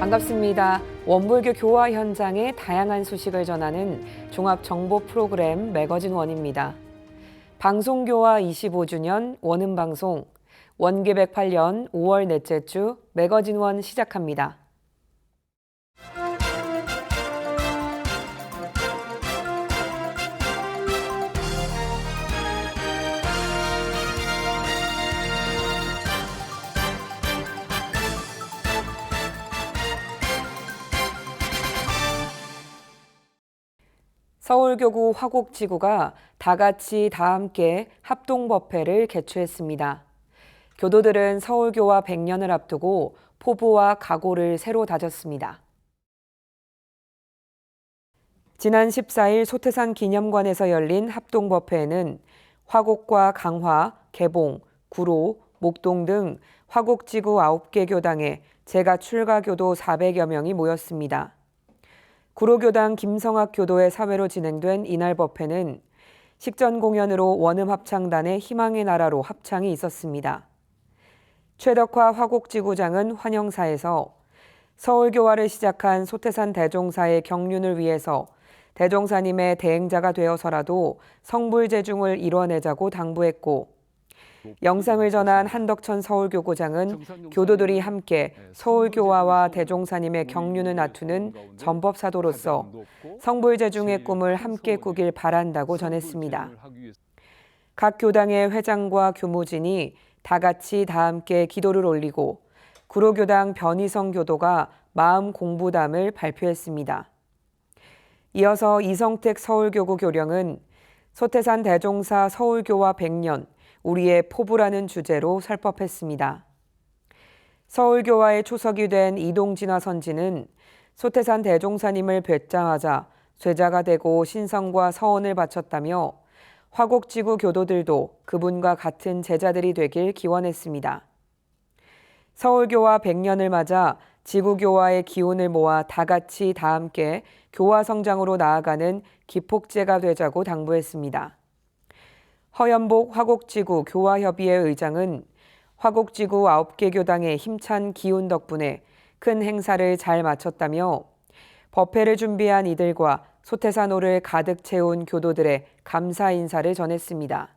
반갑습니다. 원불교 교화 현장의 다양한 소식을 전하는 종합 정보 프로그램 매거진 원입니다. 방송교화 25주년 원음방송 원계 108년 5월 넷째 주 매거진 원 시작합니다. 서울교구 화곡지구가 다같이 다함께 합동법회를 개최했습니다. 교도들은 서울교화 100년을 앞두고 포부와 각오를 새로 다졌습니다. 지난 14일 소태산 기념관에서 열린 합동법회에는 화곡과 강화, 개봉, 구로, 목동 등 화곡지구 9개 교당에 재가 출가 교도 400여 명이 모였습니다. 구로교당 김성학 교도의 사회로 진행된 이날 법회는 식전 공연으로 원음합창단의 희망의 나라로 합창이 있었습니다. 최덕화 화곡지구장은 환영사에서 서울교화를 시작한 소태산 대종사의 경륜을 위해서 대종사님의 대행자가 되어서라도 성불재중을 이뤄내자고 당부했고, 영상을 전한 한덕천 서울교구장은 교도들이 함께 서울교화와 대종사님의 경륜을 나투는 전법사도로서 성불재중의 꿈을 함께 꾸길 바란다고 전했습니다. 각 교당의 회장과 교무진이 다같이 다함께 기도를 올리고 구로교당 변희성 교도가 마음 공부담을 발표했습니다. 이어서 이성택 서울교구 교령은 소태산 대종사 서울교화 100년 우리의 포부라는 주제로 설법했습니다. 서울교화의 초석이 된 이동진화 선지는 소태산 대종사님을 뵙자마자 쇠자가 되고 신성과 서원을 바쳤다며 화곡지구 교도들도 그분과 같은 제자들이 되길 기원했습니다. 서울교화 100년을 맞아 지구교화의 기운을 모아 다같이 다함께 교화성장으로 나아가는 기폭제가 되자고 당부했습니다. 허연복 화곡지구 교화협의회 의장은 화곡지구 9개 교당의 힘찬 기운 덕분에 큰 행사를 잘 마쳤다며 법회를 준비한 이들과 소태산호를 가득 채운 교도들의 감사 인사를 전했습니다.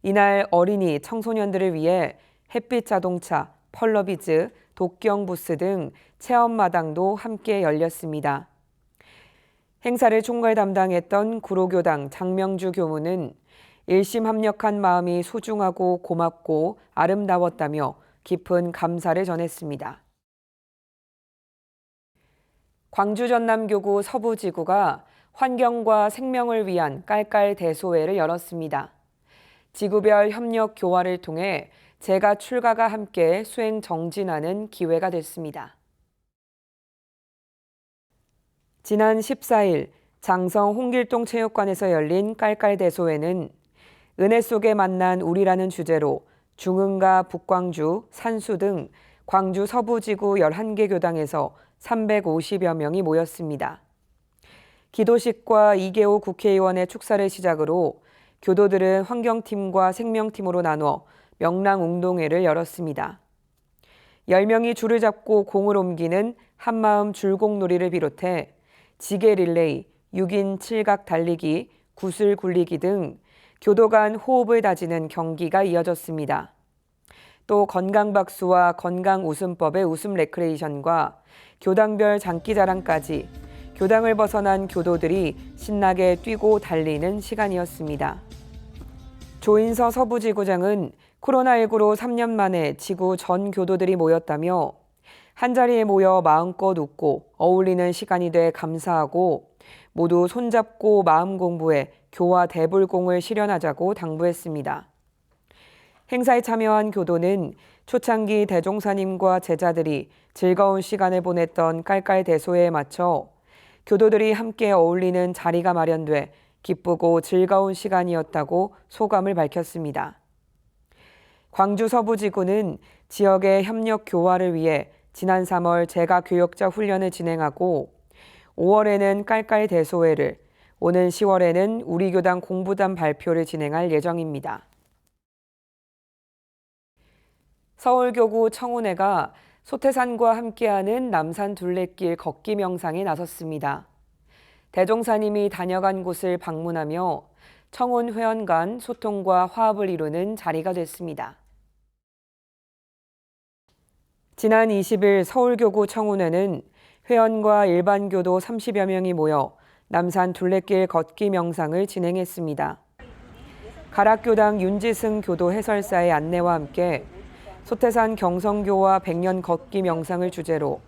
이날 어린이, 청소년들을 위해 햇빛 자동차, 펄러비즈, 독경부스 등 체험마당도 함께 열렸습니다. 행사를 총괄 담당했던 구로교당 장명주 교무는 일심 합력한 마음이 소중하고 고맙고 아름다웠다며 깊은 감사를 전했습니다. 광주 전남교구 서부지구가 환경과 생명을 위한 깔깔대소회를 열었습니다. 지구별 협력 교화를 통해 재가 출가가 함께 수행 정진하는 기회가 됐습니다. 지난 14일 장성 홍길동 체육관에서 열린 깔깔대소회는 은혜 속에 만난 우리라는 주제로 중흥과 북광주, 산수 등 광주 서부지구 11개 교당에서 350여 명이 모였습니다. 기도식과 이계호 국회의원의 축사를 시작으로 교도들은 환경팀과 생명팀으로 나누어 명랑운동회를 열었습니다. 10명이 줄을 잡고 공을 옮기는 한마음 줄공놀이를 비롯해 지게 릴레이, 6인 7각 달리기, 구슬 굴리기 등 교도 간 호흡을 다지는 경기가 이어졌습니다. 또 건강박수와 건강웃음법의 웃음 레크레이션과 교당별 장기자랑까지 교당을 벗어난 교도들이 신나게 뛰고 달리는 시간이었습니다. 조인서 서부지구장은 코로나19로 3년 만에 지구 전 교도들이 모였다며 한자리에 모여 마음껏 웃고 어울리는 시간이 돼 감사하고 모두 손잡고 마음 공부해 교화 대불공을 실현하자고 당부했습니다. 행사에 참여한 교도는 초창기 대종사님과 제자들이 즐거운 시간을 보냈던 깔깔대소회에 맞춰 교도들이 함께 어울리는 자리가 마련돼 기쁘고 즐거운 시간이었다고 소감을 밝혔습니다. 광주 서부지구는 지역의 협력 교화를 위해 지난 3월 재가 교역자 훈련을 진행하고 5월에는 깔깔대소회를, 오는 10월에는 우리 교당 공부단 발표를 진행할 예정입니다. 서울교구 청운회가 소태산과 함께하는 남산 둘레길 걷기 명상에 나섰습니다. 대종사님이 다녀간 곳을 방문하며 청운 회원 간 소통과 화합을 이루는 자리가 됐습니다. 지난 20일 서울교구 청운회는 회원과 일반 교도 30여 명이 모여 남산 둘레길 걷기 명상을 진행했습니다. 가락교당 윤지승 교도 해설사의 안내와 함께 소태산 경성교와 백년 걷기 명상을 주제로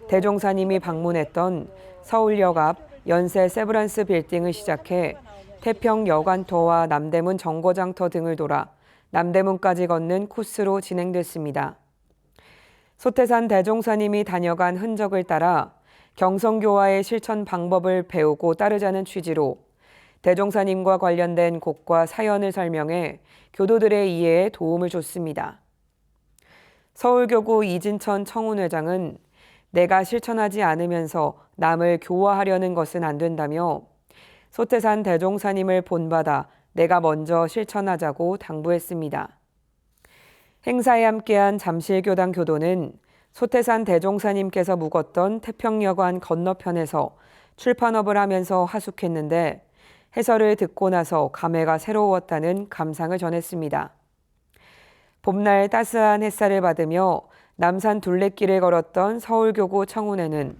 대종사님이 방문했던 서울역 앞 연세 세브란스 빌딩을 시작해 태평 여관터와 남대문 정거장터 등을 돌아 남대문까지 걷는 코스로 진행됐습니다. 소태산 대종사님이 다녀간 흔적을 따라 경성교와의 실천 방법을 배우고 따르자는 취지로 대종사님과 관련된 곡과 사연을 설명해 교도들의 이해에 도움을 줬습니다. 서울교구 이진천 청운회장은 내가 실천하지 않으면서 남을 교화하려는 것은 안 된다며 소태산 대종사님을 본받아 내가 먼저 실천하자고 당부했습니다. 행사에 함께한 잠실교당 교도는 소태산 대종사님께서 묵었던 태평여관 건너편에서 출판업을 하면서 하숙했는데 해설을 듣고 나서 감회가 새로웠다는 감상을 전했습니다. 봄날 따스한 햇살을 받으며 남산 둘레길을 걸었던 서울교구 청운회는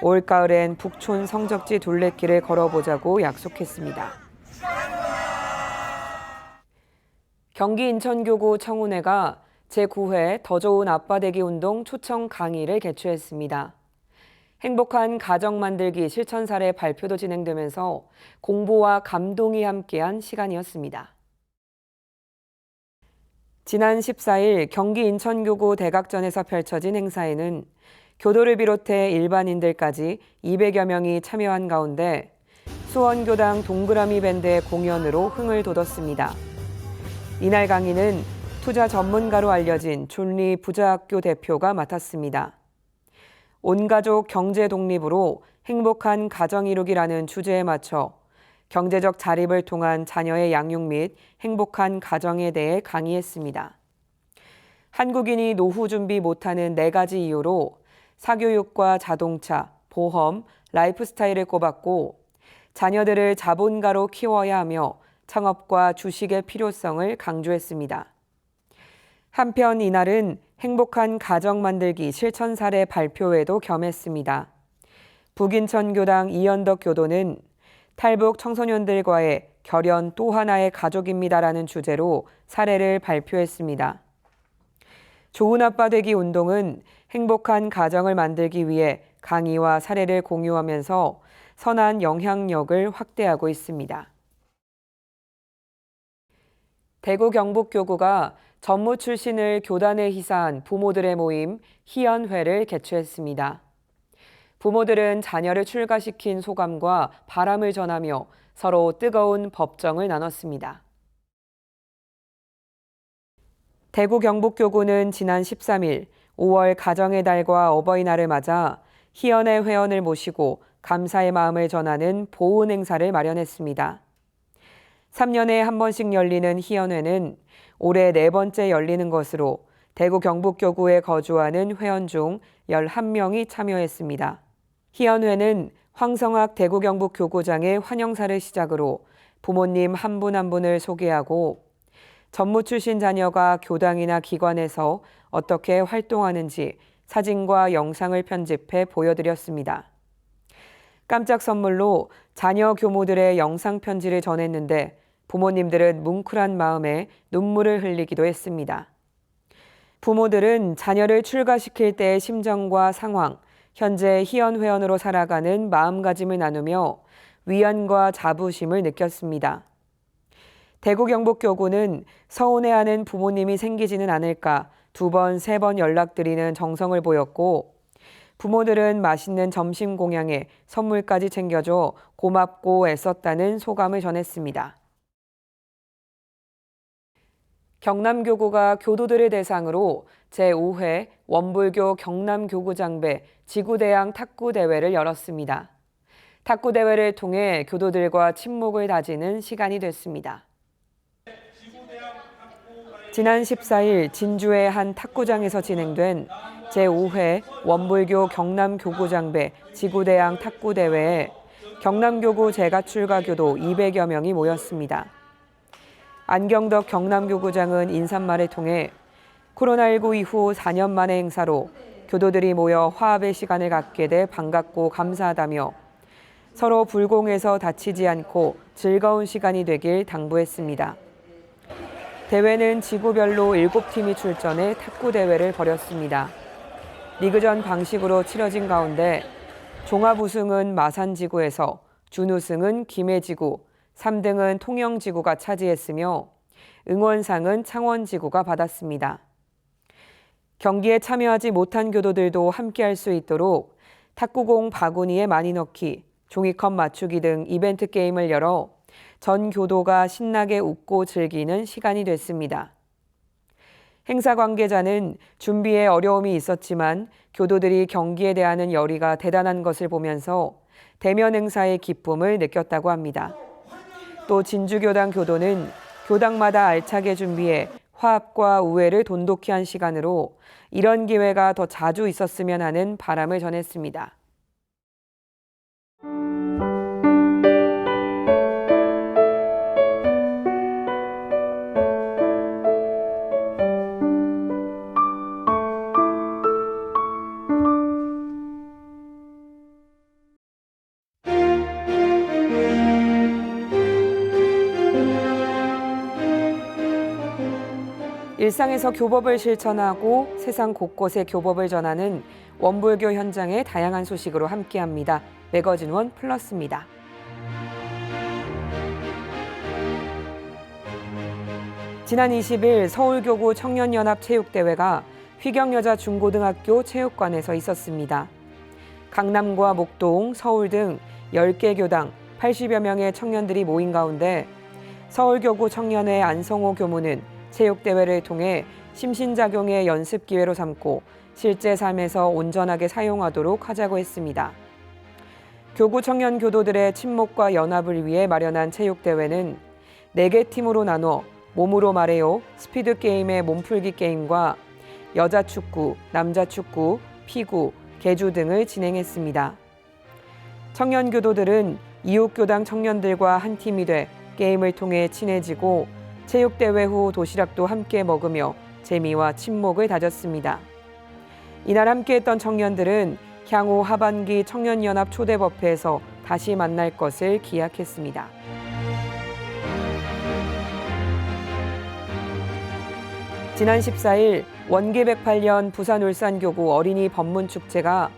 올가을엔 북촌 성적지 둘레길을 걸어보자고 약속했습니다. 경기 인천교구 청운회가 제9회 더 좋은 아빠 되기 운동 초청 강의를 개최했습니다. 행복한 가정 만들기 실천 사례 발표도 진행되면서 공부와 감동이 함께한 시간이었습니다. 지난 14일 경기 인천교구 대각전에서 펼쳐진 행사에는 교도를 비롯해 일반인들까지 200여 명이 참여한 가운데 수원교당 동그라미 밴드의 공연으로 흥을 돋웠습니다. 이날 강의는 투자 전문가로 알려진 존리 부자학교 대표가 맡았습니다. 온가족 경제 독립으로 행복한 가정 이루기라는 주제에 맞춰 경제적 자립을 통한 자녀의 양육 및 행복한 가정에 대해 강의했습니다. 한국인이 노후 준비 못하는 4가지 이유로 사교육과 자동차, 보험, 라이프 스타일을 꼽았고 자녀들을 자본가로 키워야 하며 창업과 주식의 필요성을 강조했습니다. 한편 이날은 행복한 가정 만들기 실천 사례 발표회도 겸했습니다. 북인천교당 이연덕 교도는 탈북 청소년들과의 결연 또 하나의 가족입니다라는 주제로 사례를 발표했습니다. 좋은 아빠 되기 운동은 행복한 가정을 만들기 위해 강의와 사례를 공유하면서 선한 영향력을 확대하고 있습니다. 대구 경북교구가 전무 출신을 교단에 희사한 부모들의 모임 희연회를 개최했습니다. 부모들은 자녀를 출가시킨 소감과 바람을 전하며 서로 뜨거운 법정을 나눴습니다. 대구 경북교구는 지난 13일 5월 가정의 달과 어버이날을 맞아 희연회 회원을 모시고 감사의 마음을 전하는 보훈 행사를 마련했습니다. 3년에 한 번씩 열리는 희연회는 올해 4번째 열리는 것으로 대구 경북교구에 거주하는 회원 중 11명이 참여했습니다. 희연회는 황성학 대구 경북교구장의 환영사를 시작으로 부모님 한 분 한 분을 소개하고 전무 출신 자녀가 교당이나 기관에서 어떻게 활동하는지 사진과 영상을 편집해 보여드렸습니다. 깜짝 선물로 자녀 교모들의 영상 편지를 전했는데 부모님들은 뭉클한 마음에 눈물을 흘리기도 했습니다. 부모들은 자녀를 출가시킬 때의 심정과 상황, 현재 희연 회원으로 살아가는 마음가짐을 나누며 위안과 자부심을 느꼈습니다. 대구 경북교구는 서운해하는 부모님이 생기지는 않을까 2번, 3번 연락드리는 정성을 보였고 부모들은 맛있는 점심 공양에 선물까지 챙겨줘 고맙고 애썼다는 소감을 전했습니다. 경남교구가 교도들을 대상으로 제5회 원불교 경남교구장배 지구대항 탁구대회를 열었습니다. 탁구대회를 통해 교도들과 친목을 다지는 시간이 됐습니다. 지난 14일 진주의 한 탁구장에서 진행된 제5회 원불교 경남교구장배 지구대항 탁구대회에 경남교구 재가출가 교도 200여 명이 모였습니다. 안경덕 경남교구장은 인사말을 통해 코로나19 이후 4년 만의 행사로 교도들이 모여 화합의 시간을 갖게 돼 반갑고 감사하다며 서로 불공에서 다치지 않고 즐거운 시간이 되길 당부했습니다. 대회는 지구별로 7팀이 출전해 탁구대회를 벌였습니다. 리그전 방식으로 치러진 가운데 종합 우승은 마산지구에서, 준우승은 김해지구, 3등은 통영지구가 차지했으며 응원상은 창원지구가 받았습니다. 경기에 참여하지 못한 교도들도 함께할 수 있도록 탁구공 바구니에 많이 넣기, 종이컵 맞추기 등 이벤트 게임을 열어 전 교도가 신나게 웃고 즐기는 시간이 됐습니다. 행사 관계자는 준비에 어려움이 있었지만 교도들이 경기에 대하는 열의가 대단한 것을 보면서 대면 행사의 기쁨을 느꼈다고 합니다. 또 진주교당 교도는 교당마다 알차게 준비해 화합과 우애를 돈독히 한 시간으로 이런 기회가 더 자주 있었으면 하는 바람을 전했습니다. 일상에서 교법을 실천하고 세상 곳곳에 교법을 전하는 원불교 현장의 다양한 소식으로 함께합니다. 매거진원 플러스입니다. 지난 20일 서울교구 청년연합체육대회가 휘경여자 중고등학교 체육관에서 있었습니다. 강남과 목동, 서울 등 10개 교당 80여 명의 청년들이 모인 가운데 서울교구 청년회 안성호 교무는 체육대회를 통해 심신작용의 연습 기회로 삼고 실제 삶에서 온전하게 사용하도록 하자고 했습니다. 교구 청년 교도들의 친목과 연합을 위해 마련한 체육대회는 4개 팀으로 나눠 몸으로 말해요, 스피드게임의 몸풀기 게임과 여자축구, 남자축구, 피구, 계주 등을 진행했습니다. 청년 교도들은 이웃교당 청년들과 한 팀이 돼 게임을 통해 친해지고 체육대회 후 도시락도 함께 먹으며 재미와 친목을 다졌습니다. 이날 함께했던 청년들은 향후 하반기 청년연합 초대법회에서 다시 만날 것을 기약했습니다. 지난 14일 원기 108년 부산울산교구 어린이 법문축제가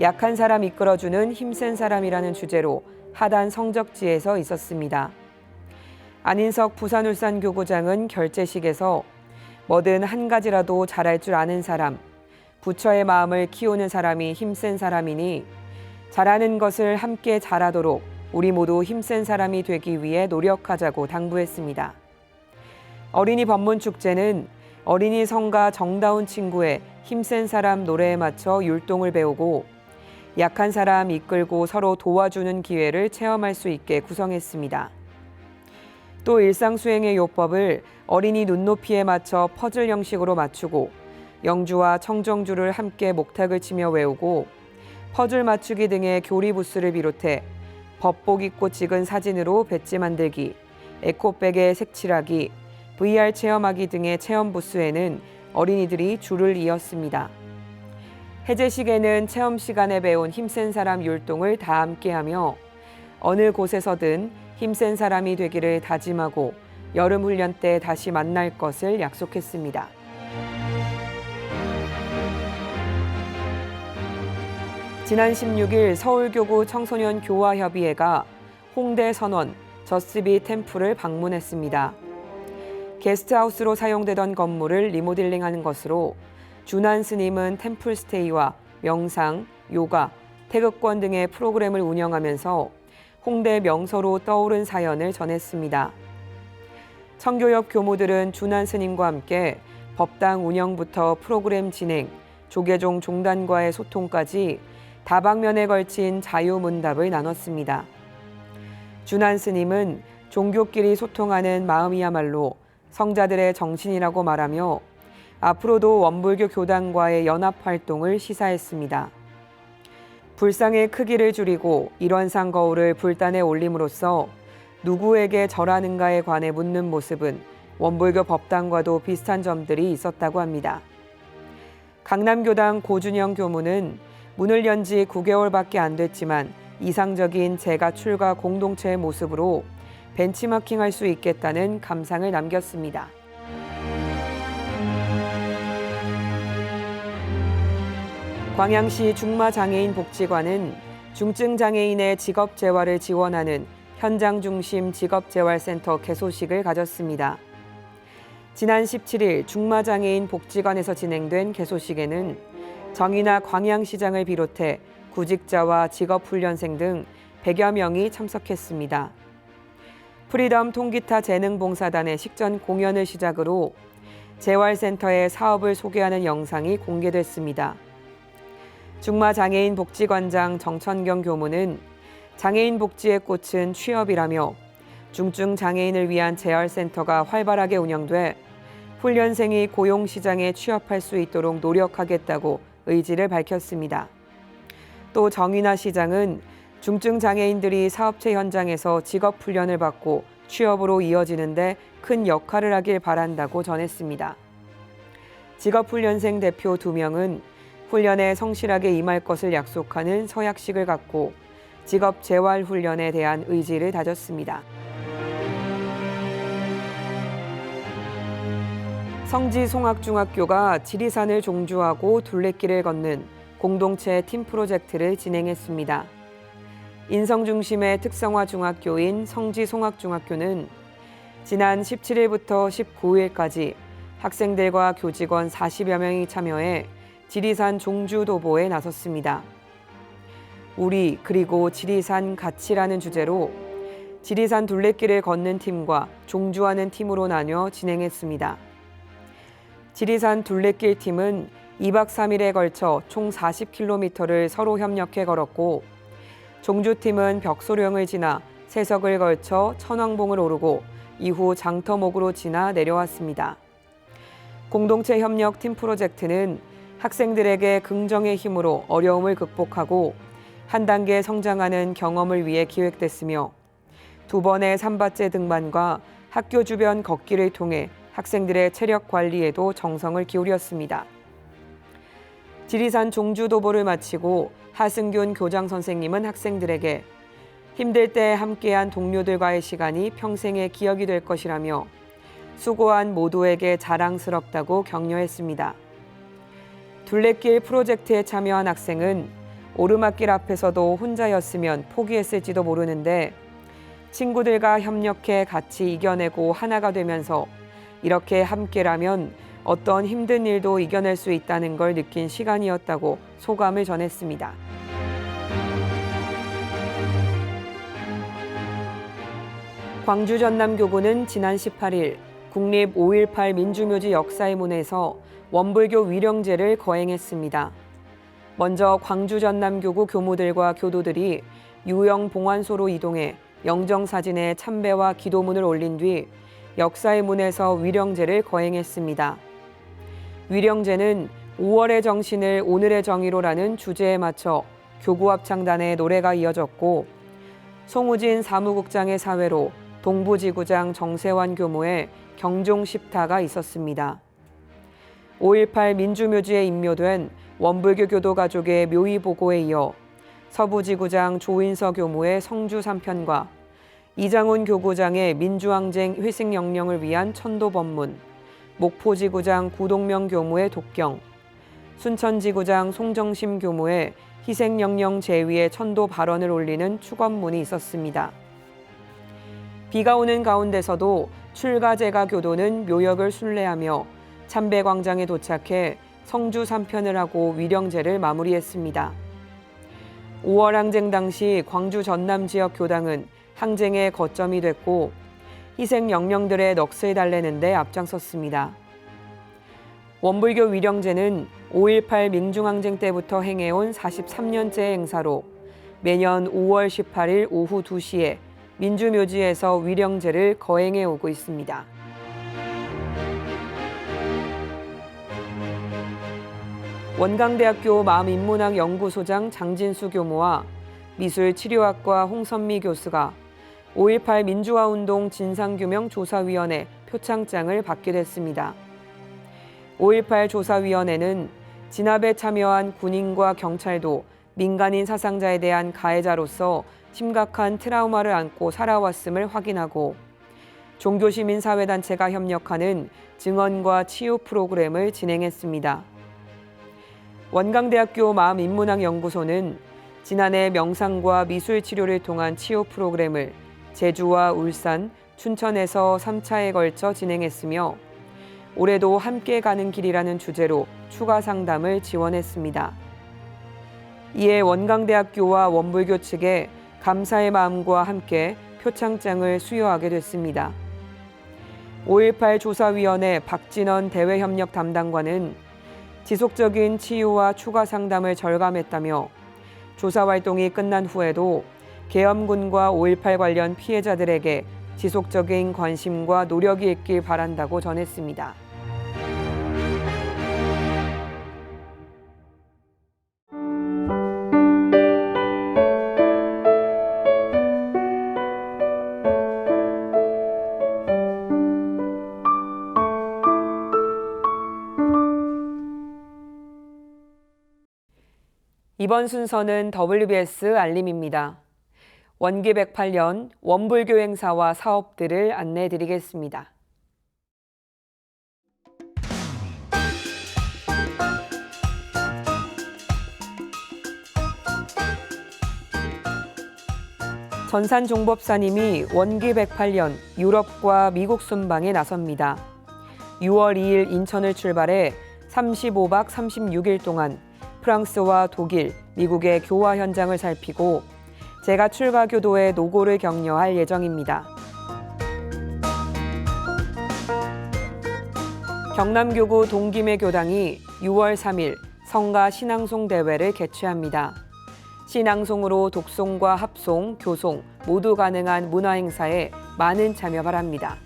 약한 사람 이끌어주는 힘센 사람이라는 주제로 하단 성적지에서 있었습니다. 안인석 부산울산교구장은 결제식에서 뭐든 한 가지라도 잘할 줄 아는 사람, 부처의 마음을 키우는 사람이 힘센 사람이니 잘하는 것을 함께 잘하도록 우리 모두 힘센 사람이 되기 위해 노력하자고 당부했습니다. 어린이 법문축제는 어린이 성가 정다운 친구의 힘센 사람 노래에 맞춰 율동을 배우고 약한 사람 이끌고 서로 도와주는 기회를 체험할 수 있게 구성했습니다. 또 일상수행의 요법을 어린이 눈높이에 맞춰 퍼즐 형식으로 맞추고 영주와 청정주를 함께 목탁을 치며 외우고 퍼즐 맞추기 등의 교리 부스를 비롯해 법복 입고 찍은 사진으로 배지 만들기, 에코백에 색칠하기, VR 체험하기 등의 체험 부스에는 어린이들이 줄을 이었습니다. 해제식에는 체험 시간에 배운 힘센 사람 율동을 다 함께하며 어느 곳에서든 힘센 사람이 되기를 다짐하고 여름 훈련 때 다시 만날 것을 약속했습니다. 지난 16일 서울교구 청소년 교화협의회가 홍대 선원 저스비 템플을 방문했습니다. 게스트하우스로 사용되던 건물을 리모델링하는 것으로 준한 스님은 템플 스테이와 명상, 요가, 태극권 등의 프로그램을 운영하면서 홍대 명소로 떠오른 사연을 전했습니다. 청교협 교무들은 준한 스님과 함께 법당 운영부터 프로그램 진행, 조계종 종단과의 소통까지 다방면에 걸친 자유문답을 나눴습니다. 준한 스님은 종교끼리 소통하는 마음이야말로 성자들의 정신이라고 말하며 앞으로도 원불교 교단과의 연합 활동을 시사했습니다. 불상의 크기를 줄이고 일원상 거울을 불단에 올림으로써 누구에게 절하는가에 관해 묻는 모습은 원불교 법당과도 비슷한 점들이 있었다고 합니다. 강남교당 고준영 교무는 문을 연 지 9개월밖에 안 됐지만 이상적인 재가 출가 공동체의 모습으로 벤치마킹할 수 있겠다는 감상을 남겼습니다. 광양시 중마장애인복지관은 중증장애인의 직업재활을 지원하는 현장 중심 직업재활센터 개소식을 가졌습니다. 지난 17일 중마장애인복지관에서 진행된 개소식에는 정의나 광양시장을 비롯해 구직자와 직업훈련생 등 100여 명이 참석했습니다. 프리덤 통기타 재능봉사단의 식전 공연을 시작으로 재활센터의 사업을 소개하는 영상이 공개됐습니다. 중마장애인복지관장 정천경 교무는 장애인 복지의 꽃은 취업이라며 중증 장애인을 위한 재활센터가 활발하게 운영돼 훈련생이 고용시장에 취업할 수 있도록 노력하겠다고 의지를 밝혔습니다. 또 정인아 시장은 중증 장애인들이 사업체 현장에서 직업훈련을 받고 취업으로 이어지는데 큰 역할을 하길 바란다고 전했습니다. 직업훈련생 대표 2명은 훈련에 성실하게 임할 것을 약속하는 서약식을 갖고 직업 재활 훈련에 대한 의지를 다졌습니다. 성지송악중학교가 지리산을 종주하고 둘레길을 걷는 공동체 팀 프로젝트를 진행했습니다. 인성 중심의 특성화 중학교인 성지송악중학교는 지난 17일부터 19일까지 학생들과 교직원 40여 명이 참여해 지리산 종주도보에 나섰습니다. 우리 그리고 지리산 같이라는 주제로 지리산 둘레길을 걷는 팀과 종주하는 팀으로 나뉘어 진행했습니다. 지리산 둘레길 팀은 2박 3일에 걸쳐 총 40km를 서로 협력해 걸었고 종주팀은 벽소령을 지나 세석을 걸쳐 천왕봉을 오르고 이후 장터목으로 지나 내려왔습니다. 공동체 협력 팀 프로젝트는 학생들에게 긍정의 힘으로 어려움을 극복하고 한 단계 성장하는 경험을 위해 기획됐으며 2번의 산밭제 등반과 학교 주변 걷기를 통해 학생들의 체력 관리에도 정성을 기울였습니다. 지리산 종주도보를 마치고 하승균 교장 선생님은 학생들에게 힘들 때 함께한 동료들과의 시간이 평생의 기억이 될 것이라며 수고한 모두에게 자랑스럽다고 격려했습니다. 둘레길 프로젝트에 참여한 학생은 오르막길 앞에서도 혼자였으면 포기했을지도 모르는데 친구들과 협력해 같이 이겨내고 하나가 되면서 이렇게 함께라면 어떤 힘든 일도 이겨낼 수 있다는 걸 느낀 시간이었다고 소감을 전했습니다. 광주 전남교구는 지난 18일 국립 5.18 민주묘지 역사의 문에서 원불교 위령제를 거행했습니다. 먼저 광주 전남교구 교무들과 교도들이 유영 봉안소로 이동해 영정사진에 참배와 기도문을 올린 뒤 역사의 문에서 위령제를 거행했습니다. 위령제는 5월의 정신을 오늘의 정의로라는 주제에 맞춰 교구 합창단의 노래가 이어졌고 송우진 사무국장의 사회로 동부지구장 정세환 교무의 경종 십타가 있었습니다. 5.18 민주묘지에 인묘된 원불교 교도 가족의 묘의 보고에 이어 서부지구장 조인서 교무의 성주 3편과 이장훈 교구장의 민주항쟁 회색영령을 위한 천도법문, 목포지구장 구동명 교무의 독경, 순천지구장 송정심 교무의 희생영령 제위의 천도 발언을 올리는 축원문이 있었습니다. 비가 오는 가운데서도 출가제가 교도는 묘역을 순례하며 참배광장에 도착해 성주 3편을 하고 위령제를 마무리했습니다. 5월 항쟁 당시 광주 전남 지역 교당은 항쟁의 거점이 됐고 희생 영령들의 넋을 달래는 데 앞장섰습니다. 원불교 위령제는 5.18 민중항쟁 때부터 행해온 43년째 행사로 매년 5월 18일 오후 2시에 민주묘지에서 위령제를 거행해 오고 있습니다. 원광대학교 마음인문학 연구소장 장진수 교무와 미술치료학과 홍선미 교수가 5.18 민주화운동 진상규명조사위원회 표창장을 받게 됐습니다. 5.18 조사위원회는 진압에 참여한 군인과 경찰도 민간인 사상자에 대한 가해자로서 심각한 트라우마를 안고 살아왔음을 확인하고 종교시민사회단체가 협력하는 증언과 치유 프로그램을 진행했습니다. 원광대학교 마음인문학연구소는 지난해 명상과 미술치료를 통한 치유 프로그램을 제주와 울산, 춘천에서 3차에 걸쳐 진행했으며 올해도 함께 가는 길이라는 주제로 추가 상담을 지원했습니다. 이에 원광대학교와 원불교 측에 감사의 마음과 함께 표창장을 수여하게 됐습니다. 5.18 조사위원회 박진원 대외협력 담당관은 지속적인 치유와 추가 상담을 절감했다며 조사 활동이 끝난 후에도 계엄군과 5.18 관련 피해자들에게 지속적인 관심과 노력이 있길 바란다고 전했습니다. 이번 순서는 WBS 알림입니다. 원기 108년 원불교 행사와 사업들을 안내해드리겠습니다. 전산종법사님이 원기 108년 유럽과 미국 순방에 나섭니다. 6월 2일 인천을 출발해 35박 36일 동안 프랑스와 독일, 미국의 교화 현장을 살피고 제가 출가 교도의 노고를 격려할 예정입니다. 경남교구 동김의 교당이 6월 3일 성가 신앙송 대회를 개최합니다. 신앙송으로 독송과 합송, 교송 모두 가능한 문화행사에 많은 참여 바랍니다.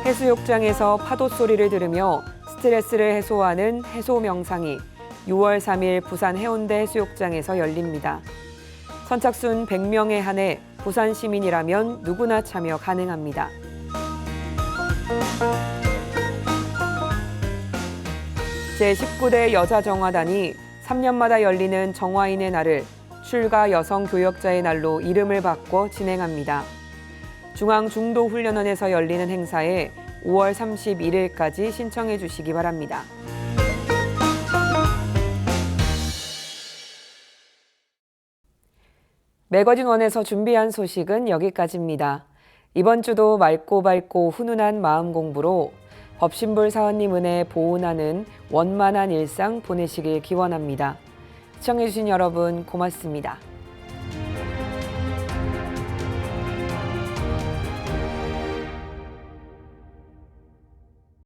해수욕장에서 파도 소리를 들으며 스트레스를 해소하는 해소 명상이 6월 3일 부산 해운대 해수욕장에서 열립니다. 선착순 100명에 한해 부산 시민이라면 누구나 참여 가능합니다. 제19대 여자정화단이 3년마다 열리는 정화인의 날을 출가 여성교역자의 날로 이름을 바꿔 진행합니다. 중앙중도훈련원에서 열리는 행사에 5월 31일까지 신청해 주시기 바랍니다. 매거진원에서 준비한 소식은 여기까지입니다. 이번 주도 맑고 밝고 훈훈한 마음 공부로 법신불 사원님 은혜 보온하는 원만한 일상 보내시길 기원합니다. 시청해 주신 여러분 고맙습니다.